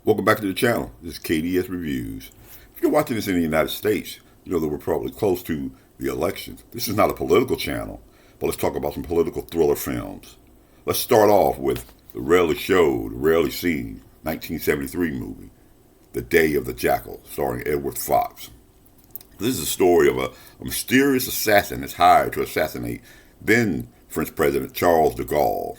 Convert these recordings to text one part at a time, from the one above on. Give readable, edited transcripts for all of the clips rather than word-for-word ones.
Welcome back to the channel. This is KDS Reviews. If you're watching this in the United States, you know that we're probably close to the election. This is not a political channel, but let's talk about some political thriller films. Let's start off with the rarely showed, rarely seen 1973 movie, The Day of the Jackal, starring Edward Fox. This is a story of a mysterious assassin that's hired to assassinate then French President Charles de Gaulle.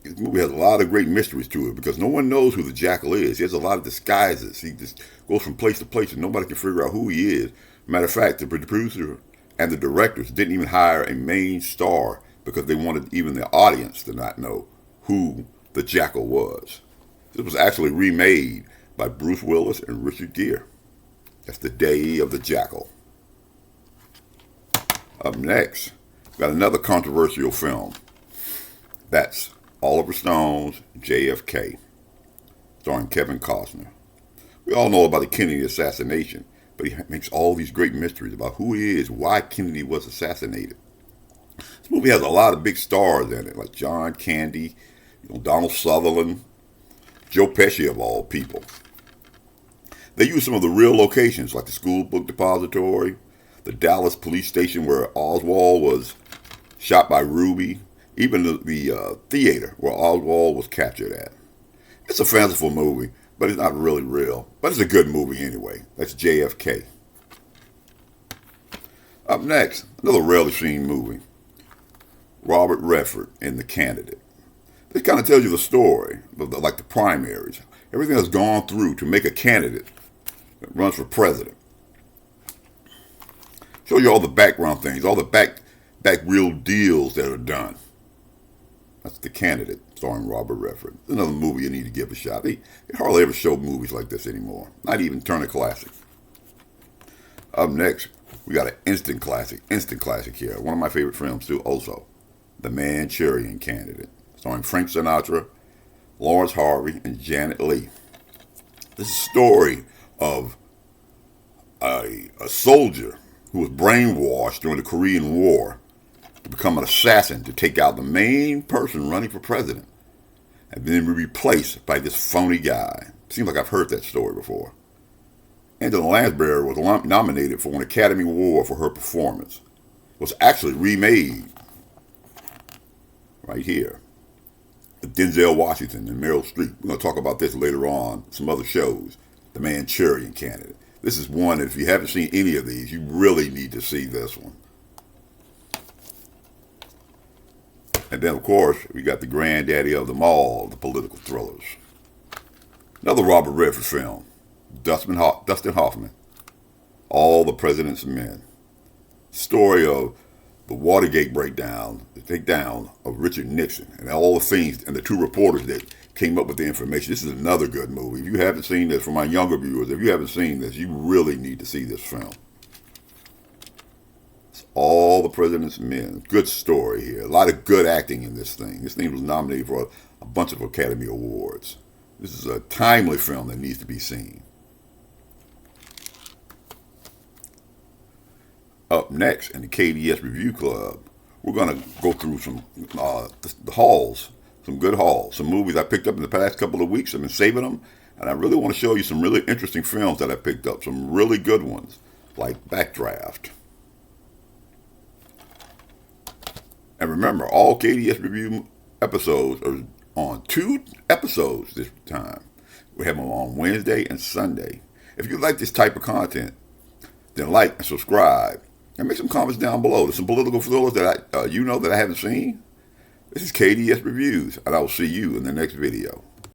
This movie has a lot of great mysteries to it because no one knows who the Jackal is. He has a lot of disguises. He just goes from place to place and nobody can figure out who he is. Matter of fact, the producer and the directors didn't even hire a main star because they wanted even the audience to not know who the Jackal was. This was actually remade by Bruce Willis and Richard Gere. That's The Day of the Jackal. Up next, we got another controversial film. That's Oliver Stone's JFK, starring Kevin Costner. We all know about the Kennedy assassination, but he makes all these great mysteries about who he is, why Kennedy was assassinated. This movie has a lot of big stars in it, like John Candy, Donald Sutherland, Joe Pesci of all people. They use some of the real locations, like the school book depository, the Dallas police station where Oswald was shot by Ruby, even the theater where Oswald was captured at. It's a fanciful movie, but it's not really real. But it's a good movie anyway. That's JFK. Up next, another rarely seen movie. Robert Redford in The Candidate. This kind of tells you the story, like the primaries. Everything that's gone through to make a candidate that runs for president. Show you all the background things, all the back real deals that are done. That's The Candidate, starring Robert Redford. It's another movie you need to give a shot. They hardly ever show movies like this anymore. Not even Turner Classic. Up next, we got an instant classic here. One of my favorite films too, also. The Manchurian Candidate, starring Frank Sinatra, Lawrence Harvey, and Janet Leigh. This is a story of a soldier who was brainwashed during the Korean War to become an assassin to take out the main person running for president and then be replaced by this phony guy. Seems like I've heard that story before. Angela Lansbury was nominated for an Academy Award for her performance. It was actually remade right here with Denzel Washington and Meryl Streep. We're going to talk about this later on, some other shows. The Manchurian Candidate. This is one that if you haven't seen any of these, you really need to see this one. And then, of course, we got the granddaddy of them all, the political thrillers. Another Robert Redford film, Dustin Hoffman, All the President's Men. Story of the Watergate breakdown, the takedown of Richard Nixon, and all the things, and the two reporters that came up with the information. This is another good movie. If you haven't seen this, for my younger viewers, if you haven't seen this, you really need to see this film. It's All the President's Men. Good story here. A lot of good acting in this thing. This thing was nominated for a bunch of Academy Awards. This is a timely film that needs to be seen. Up next in the KDS Review Club, we're going to go through some the hauls, some good hauls, some movies I picked up in the past couple of weeks. I've been saving them, and I really want to show you some really interesting films that I picked up, some really good ones, like Backdraft. And remember, all KDS Review episodes are on 2 episodes this time. We have them on Wednesday and Sunday. If you like this type of content, then like and subscribe. And make some comments down below. There's some political thrillers that that I haven't seen. This is KDS Reviews, and I will see you in the next video.